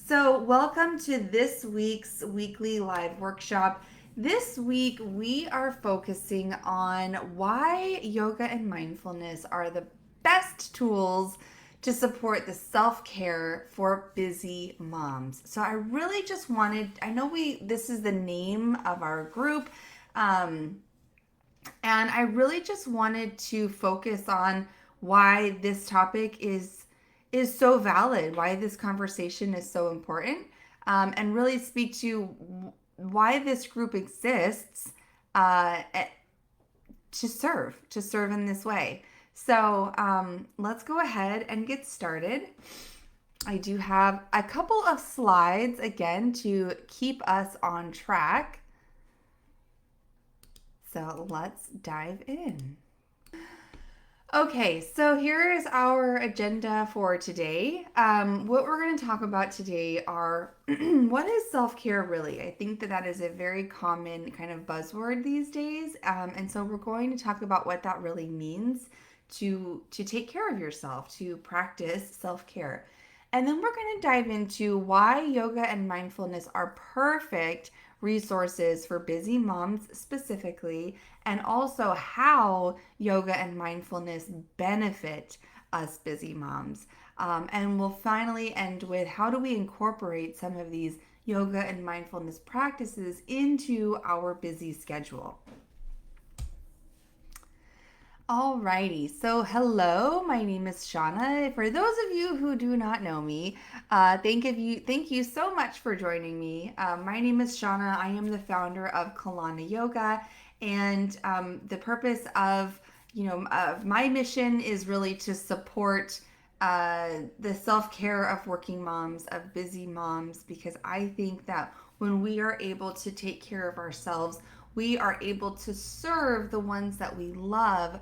So, welcome to this week's weekly live workshop. This week, we are focusing on why yoga and mindfulness are the best tools to support the self care for busy moms. So, I really just wanted, I know this is the name of our group, um, and I really just wanted to focus on why this topic is so valid, why this conversation is so important, and really speak to why this group exists uh, to serve in this way. So let's go ahead and get started. I do have a couple of slides again to keep us on track. So let's dive in. Okay, so here is our agenda for today. What we're going to talk about today are what is self care really? I think that is a very common kind of buzzword these days, and so we're going to talk about what that really means to take care of yourself, to practice self care, and then we're going to dive into why yoga and mindfulness are perfect resources for busy moms specifically, and also how yoga and mindfulness benefit us busy moms. And we'll finally end with how do we incorporate some of these yoga and mindfulness practices into our busy schedule. Alrighty, so hello, my name is Shauna. For those of you who do not know me, thank you so much for joining me. My name is Shauna. I am the founder of Kalana Yoga, and the purpose of of my mission is really to support the self care of working moms, of busy moms, because I think that when we are able to take care of ourselves, we are able to serve the ones that we love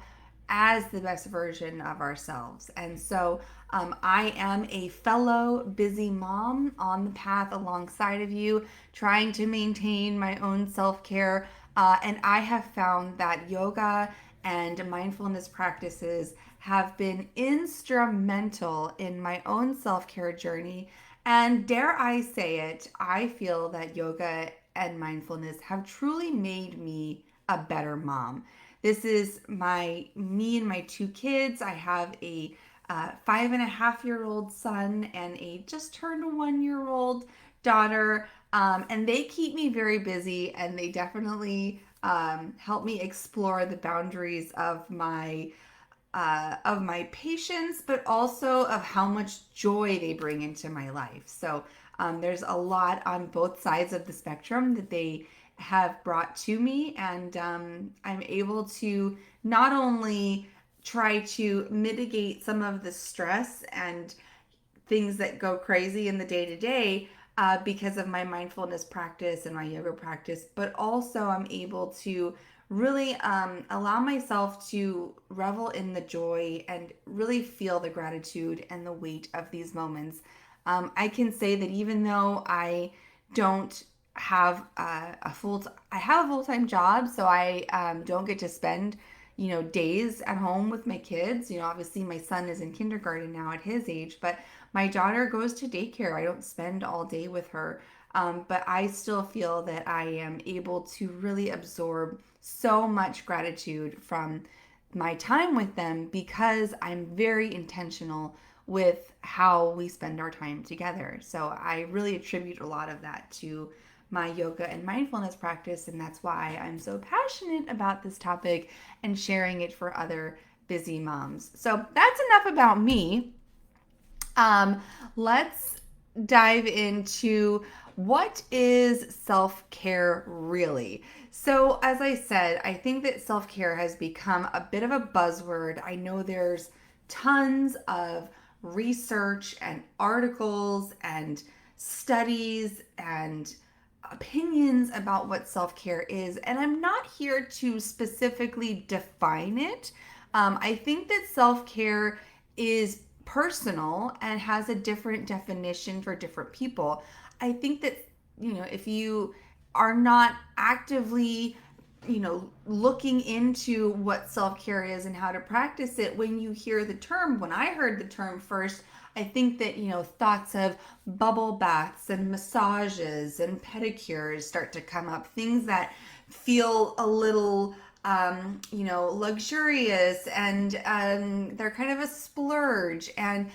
as the best version of ourselves. And so I am a fellow busy mom on the path alongside of you, trying to maintain my own self care. And I have found that yoga and mindfulness practices have been instrumental in my own self care journey. And dare I say it, I feel that yoga and mindfulness have truly made me a better mom. This is me and my two kids. I have a 5.5-year-old son and a just turned 1-year-old daughter, and they keep me very busy, and they definitely help me explore the boundaries of my patience, but also of how much joy they bring into my life. So there's a lot on both sides of the spectrum that they have brought to me, and I'm able to not only try to mitigate some of the stress and things that go crazy in the day to day because of my mindfulness practice and my yoga practice, but also I'm able to really allow myself to revel in the joy and really feel the gratitude and the weight of these moments. I can say that even though I don't have I have a full-time job, so I don't get to spend days at home with my kids. Obviously my son is in kindergarten now at his age, but my daughter goes to daycare. I don't spend all day with her, but I still feel that I am able to really absorb so much gratitude from my time with them because I'm very intentional with how we spend our time together. So I really attribute a lot of that to my yoga and mindfulness practice, and that's why I'm so passionate about this topic and sharing it for other busy moms. So that's enough about me. Let's dive into what is self-care really. So, as I said, I think that self-care has become a bit of a buzzword. I know there's tons of research and articles and studies and opinions about what self-care is, and I'm not here to specifically define it. I think that self-care is personal and has a different definition for different people. I think that if you are not actively looking into what self-care is and how to practice it, when you hear the term, when I heard the term first, I think that, thoughts of bubble baths and massages and pedicures start to come up, things that feel a little luxurious, and they're kind of a splurge. And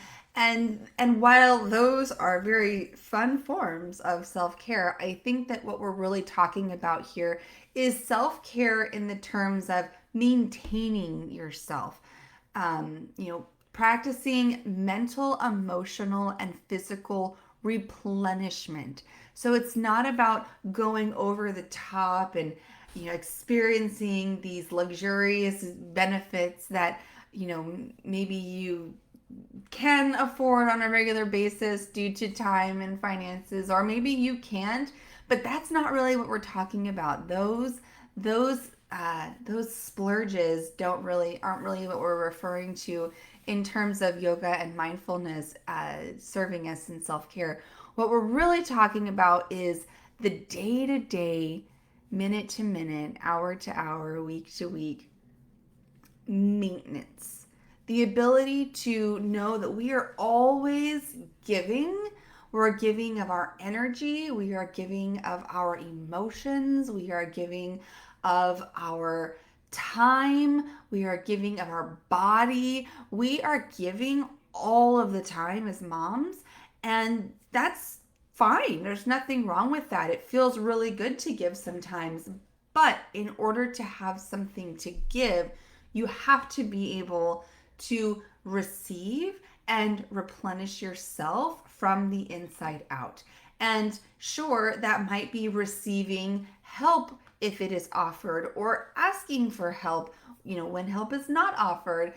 while those are very fun forms of self-care, I think that what we're really talking about here is self-care in the terms of maintaining yourself. Practicing mental, emotional, and physical replenishment. So it's not about going over the top and experiencing these luxurious benefits that maybe you can afford on a regular basis due to time and finances, or maybe you can't. But that's not really what we're talking about. Those splurges aren't really what we're referring to in terms of yoga and mindfulness serving us in self-care. What we're really talking about is the day-to-day, minute-to-minute, hour-to-hour, week-to-week maintenance. The ability to know that we are always giving. We're giving of our energy. We are giving of our emotions. We are giving of our time. We are giving of our body. We are giving all of the time as moms. And that's fine. There's nothing wrong with that. It feels really good to give sometimes. But in order to have something to give, you have to be able to receive and replenish yourself from the inside out. And sure, that might be receiving help if it is offered, or asking for help, when help is not offered,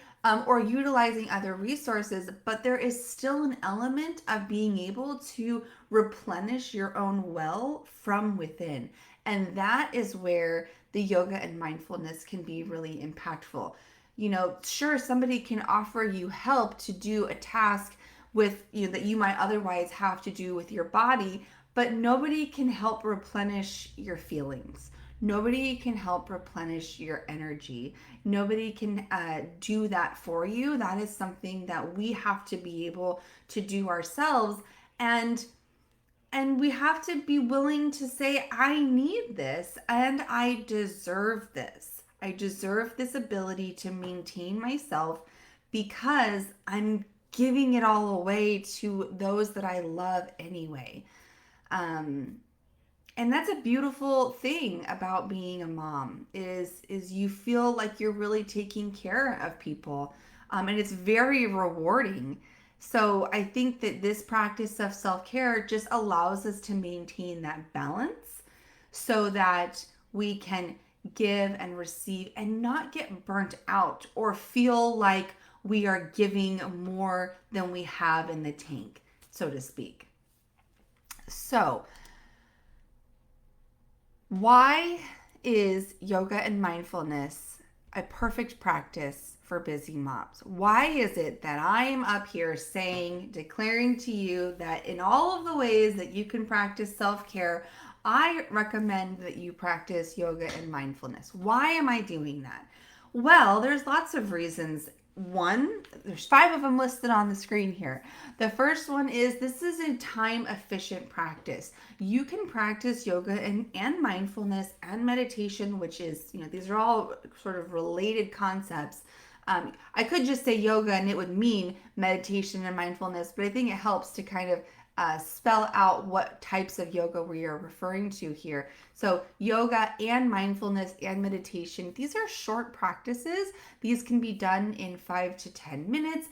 or utilizing other resources. But there is still an element of being able to replenish your own well from within. And that is where the yoga and mindfulness can be really impactful. Sure, somebody can offer you help to do a task with that you might otherwise have to do with your body, but nobody can help replenish your feelings. Nobody can help replenish your energy. Nobody can do that for you. That is something that we have to be able to do ourselves. And we have to be willing to say, I need this and I deserve this. I deserve this ability to maintain myself because I'm giving it all away to those that I love anyway. And that's a beautiful thing about being a mom is you feel like you're really taking care of people. And it's very rewarding. So I think that this practice of self-care just allows us to maintain that balance so that we can give and receive and not get burnt out or feel like we are giving more than we have in the tank, so to speak. So, why is yoga and mindfulness a perfect practice for busy moms? Why is it that I am up here declaring to you that in all of the ways that you can practice self-care, I recommend that you practice yoga and mindfulness? Why am I doing that? Well, there's lots of reasons. One, there's 5 of them listed on the screen here. The first one is this is a time efficient practice. You can practice yoga and mindfulness and meditation, which is, these are all sort of related concepts. I could just say yoga and it would mean meditation and mindfulness, but I think it helps to kind of spell out what types of yoga we are referring to here. So yoga and mindfulness and meditation, these are short practices. These can be done in 5 to 10 minutes.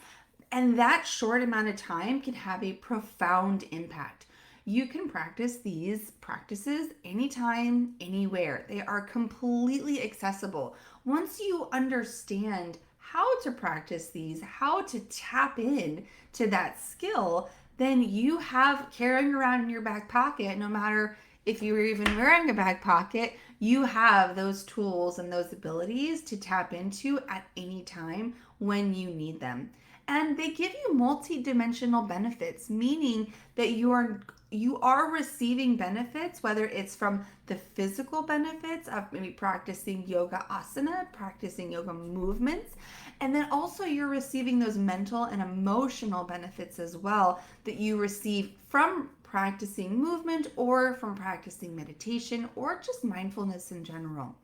And that short amount of time can have a profound impact. You can practice these practices anytime, anywhere. They are completely accessible. Once you understand how to practice these, how to tap in to that skill, then you have carrying around in your back pocket, no matter if you were even wearing a back pocket, you have those tools and those abilities to tap into at any time when you need them. And they give you multi-dimensional benefits, meaning that you are you are receiving benefits, whether it's from the physical benefits of maybe practicing yoga asana, practicing yoga movements, and then also you're receiving those mental and emotional benefits as well that you receive from practicing movement or from practicing meditation or just mindfulness in general.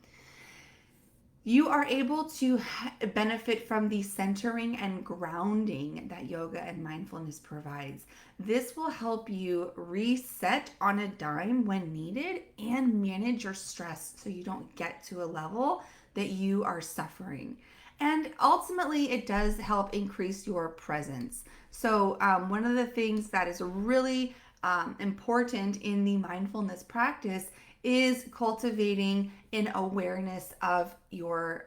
You are able to benefit from the centering and grounding that yoga and mindfulness provides. This will help you reset on a dime when needed and manage your stress so you don't get to a level that you are suffering. And ultimately, it does help increase your presence. So, one of the things that is really important in the mindfulness practice is cultivating an awareness of your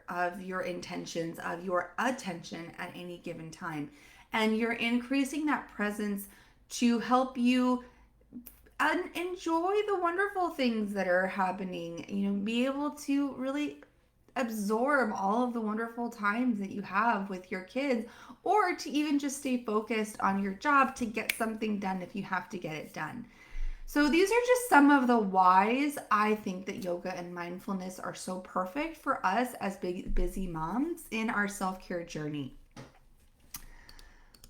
intentions, of your attention at any given time, and you're increasing that presence to help you enjoy the wonderful things that are happening. Be able to really absorb all of the wonderful times that you have with your kids, or to even just stay focused on your job to get something done if you have to get it done. So these are just some of the whys I think that yoga and mindfulness are so perfect for us as big busy moms in our self-care journey.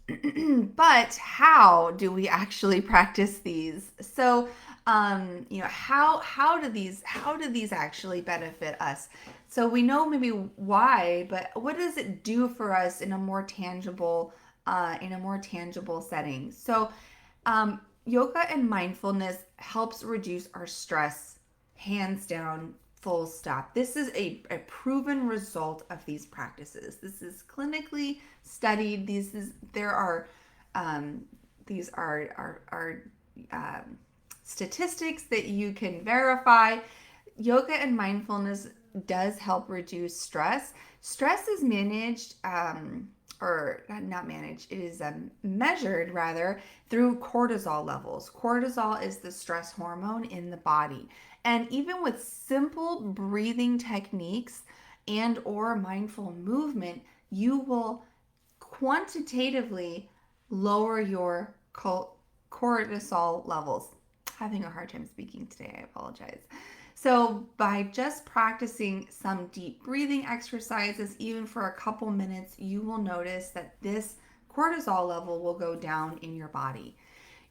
But how do we actually practice these? So, how do these actually benefit us? So we know maybe why, but what does it do for us in a more tangible setting? So, yoga and mindfulness helps reduce our stress, hands down, full stop. This is a proven result of these practices. This is clinically studied. These are statistics that you can verify. Yoga and mindfulness does help reduce stress. Stress is managed, or not managed, it is measured rather through cortisol levels. Cortisol is the stress hormone in the body. And even with simple breathing techniques and or mindful movement, you will quantitatively lower your cortisol levels. Having a hard time speaking today, I apologize. So by just practicing some deep breathing exercises, even for a couple minutes, you will notice that this cortisol level will go down in your body.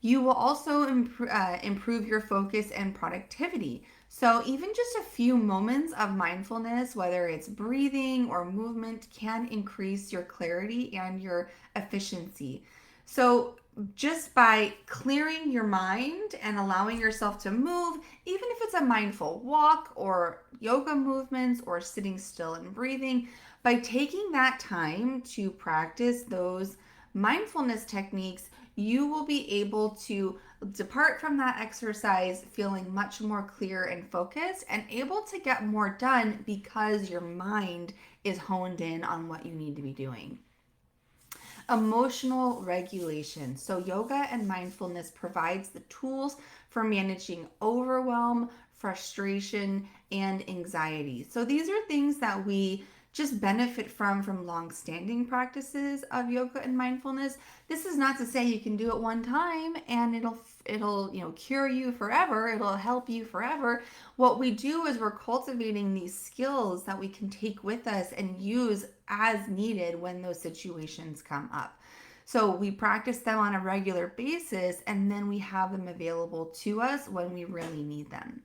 You will also improve your focus and productivity. So even just a few moments of mindfulness, whether it's breathing or movement, can increase your clarity and your efficiency. So just by clearing your mind and allowing yourself to move, even if it's a mindful walk or yoga movements or sitting still and breathing, by taking that time to practice those mindfulness techniques, you will be able to depart from that exercise feeling much more clear and focused and able to get more done because your mind is honed in on what you need to be doing. Emotional regulation. So yoga and mindfulness provides the tools for managing overwhelm, frustration, and anxiety. So these are things that we just benefit from long-standing practices of yoga and mindfulness. This is not to say you can do it one time and it'll cure you forever. It'll help you forever. What we do is we're cultivating these skills that we can take with us and use as needed when those situations come up. So we practice them on a regular basis and then we have them available to us when we really need them.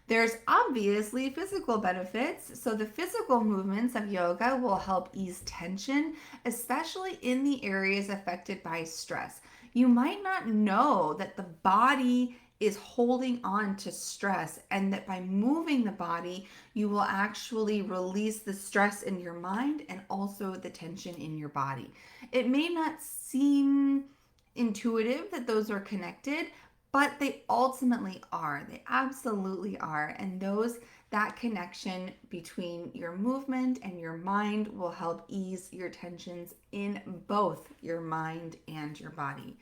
There's obviously physical benefits. So the physical movements of yoga will help ease tension, especially in the areas affected by stress. You might not know that the body is holding on to stress, and that by moving the body, you will actually release the stress in your mind and also the tension in your body. It may not seem intuitive that those are connected, but they ultimately are. They absolutely are. And that connection between your movement and your mind will help ease your tensions in both your mind and your body.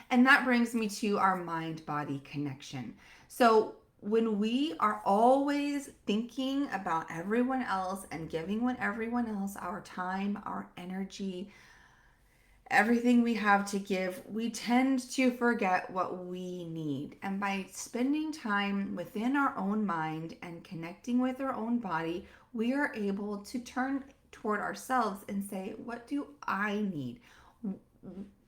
And that brings me to our mind-body connection. So when we are always thinking about everyone else and giving everyone else our time, our energy, everything we have to give, we tend to forget what we need. And by spending time within our own mind and connecting with our own body, we are able to turn toward ourselves and say, what do I need?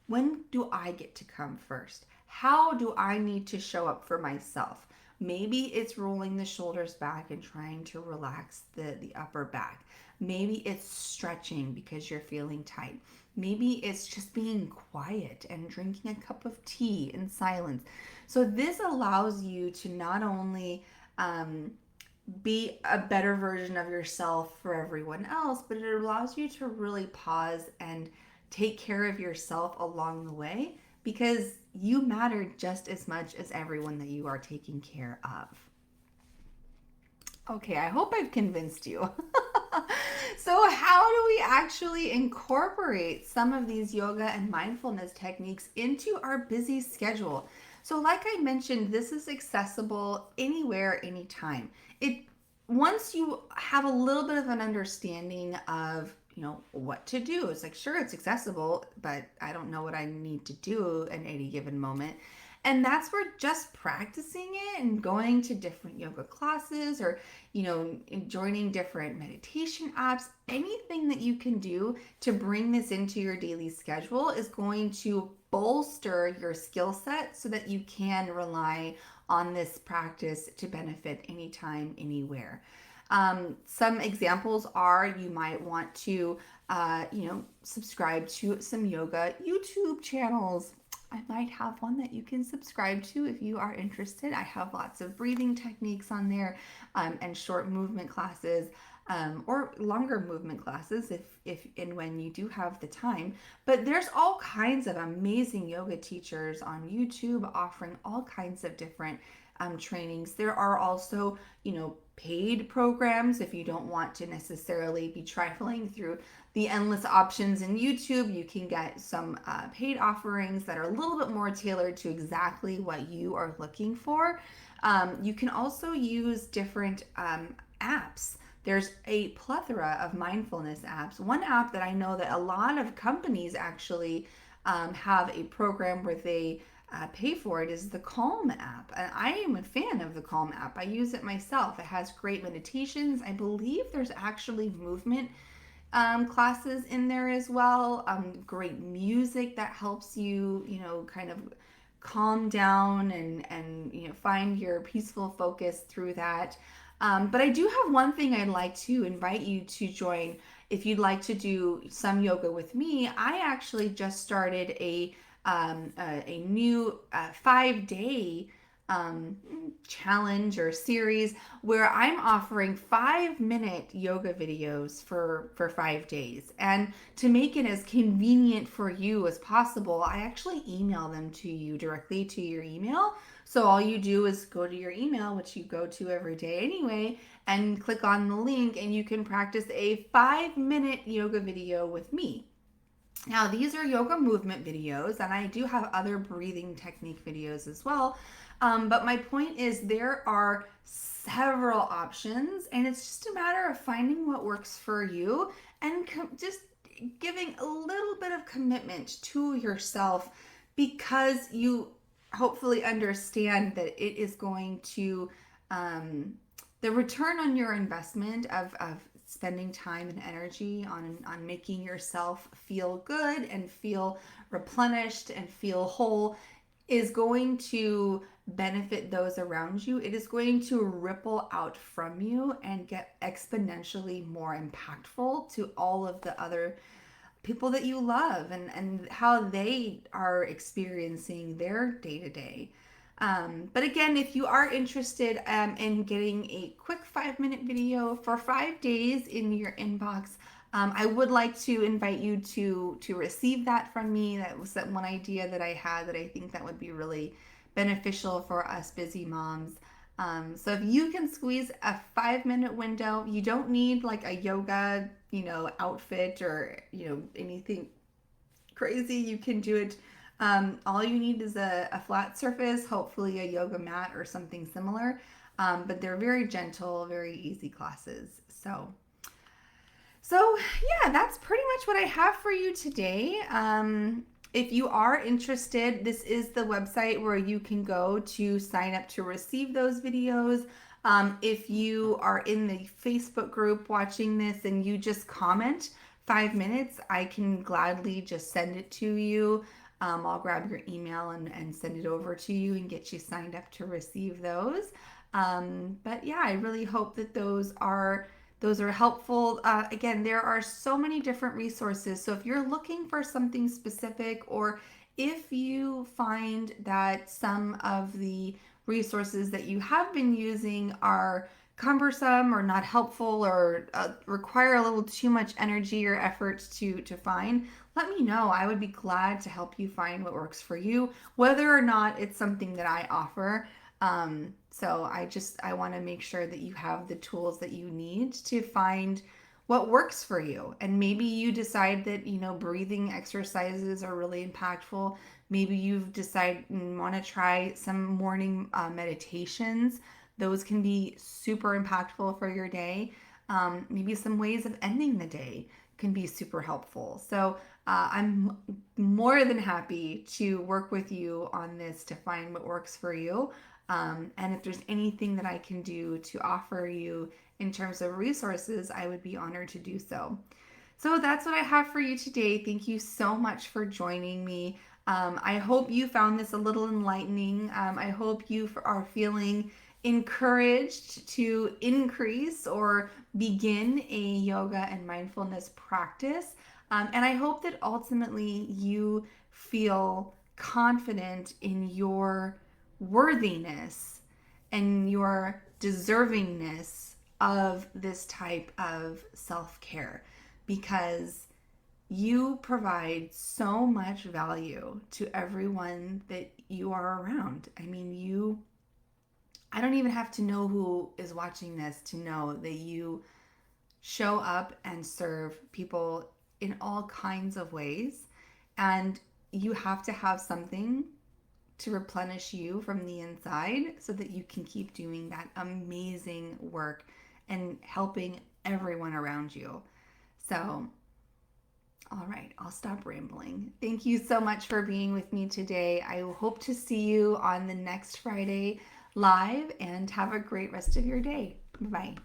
When do I get to come first? How do I need to show up for myself? Maybe it's rolling the shoulders back and trying to relax the upper back. Maybe it's stretching because you're feeling tight. Maybe it's just being quiet and drinking a cup of tea in silence. So, this allows you to not only be a better version of yourself for everyone else, but it allows you to really pause and take care of yourself along the way because you matter just as much as everyone that you are taking care of. Okay, I hope I've convinced you. So, how do we actually incorporate some of these yoga and mindfulness techniques into our busy schedule? So, like I mentioned, this is accessible anywhere, anytime. It Once you have a little bit of an understanding of what to do, it's like, sure, it's accessible, but I don't know what I need to do in any given moment. And that's where just practicing it and going to different yoga classes, or joining different meditation apps, anything that you can do to bring this into your daily schedule is going to bolster your skill set so that you can rely on this practice to benefit anytime, anywhere. Some examples are, you might want to, subscribe to some yoga YouTube channels. I might have one that you can subscribe to if you are interested. I have lots of breathing techniques on there, and short movement classes, or longer movement classes if and when you do have the time. But there's all kinds of amazing yoga teachers on YouTube offering all kinds of different trainings. There are also, paid programs if you don't want to necessarily be trifling through the endless options in YouTube. You can get some paid offerings that are a little bit more tailored to exactly what you are looking for. You can also use different apps. There's a plethora of mindfulness apps. One app that I know that a lot of companies actually have a program where they pay for it is the Calm app. And I am a fan of the Calm app. I use it myself. It has great meditations. I believe there's actually movement classes in there as well. Great music that helps you, kind of calm down and find your peaceful focus through that. But I do have one thing I'd like to invite you to join if you'd like to do some yoga with me. I actually just started a new 5-day challenge or series where I'm offering 5-minute yoga videos for 5 days. And to make it as convenient for you as possible, I actually email them to you directly to your email. So all you do is go to your email, which you go to every day anyway, and click on the link, and you can practice a 5-minute yoga video with me. Now, these are yoga movement videos, and I do have other breathing technique videos as well. But my point is, there are several options, and it's just a matter of finding what works for you and just giving a little bit of commitment to yourself, because you hopefully understand that it is going to, the return on your investment of spending time and energy on making yourself feel good and feel replenished and feel whole is going to benefit those around you. It is going to ripple out from you and get exponentially more impactful to all of the other people that you love, and how they are experiencing their day to day. But again, if you are interested in getting a quick 5-minute video for 5 days in your inbox, I would like to invite you to receive that from me. That was that one idea that I had that I think that would be really beneficial for us busy moms. So if you can squeeze a 5-minute window, you don't need like a yoga, outfit or, anything crazy. You can do it. All you need is a flat surface, hopefully a yoga mat or something similar. But they're very gentle, very easy classes. So So, yeah, that's pretty much what I have for you today. If you are interested, this is the website where you can go to sign up to receive those videos. If you are in the Facebook group watching this and you just comment 5 minutes, I can gladly just send it to you. I'll grab your email and send it over to you and get you signed up to receive those. But yeah, I really hope that those are helpful. Again, there are so many different resources. So if you're looking for something specific, or if you find that some of the resources that you have been using are cumbersome or not helpful, or require a little too much energy or effort to find, let me know. I would be glad to help you find what works for you, whether or not it's something that I offer. So I want to make sure that you have the tools that you need to find what works for you. And maybe you decide that, breathing exercises are really impactful. Maybe you've decided you want to try some morning meditations. Those can be super impactful for your day. Maybe some ways of ending the day can be super helpful. So I'm more than happy to work with you on this to find what works for you. And if there's anything that I can do to offer you in terms of resources, I would be honored to do so. So that's what I have for you today. Thank you so much for joining me. I hope you found this a little enlightening. I hope you are feeling encouraged to increase or begin a yoga and mindfulness practice. And I hope that ultimately you feel confident in your worthiness and your deservingness of this type of self care, because you provide so much value to everyone that you are around. I mean, I don't even have to know who is watching this to know that you show up and serve people in all kinds of ways. And you have to have something to replenish you from the inside so that you can keep doing that amazing work and helping everyone around you. So, all right, I'll stop rambling. Thank you so much for being with me today. I hope to see you on the next Friday live, and have a great rest of your day. Bye.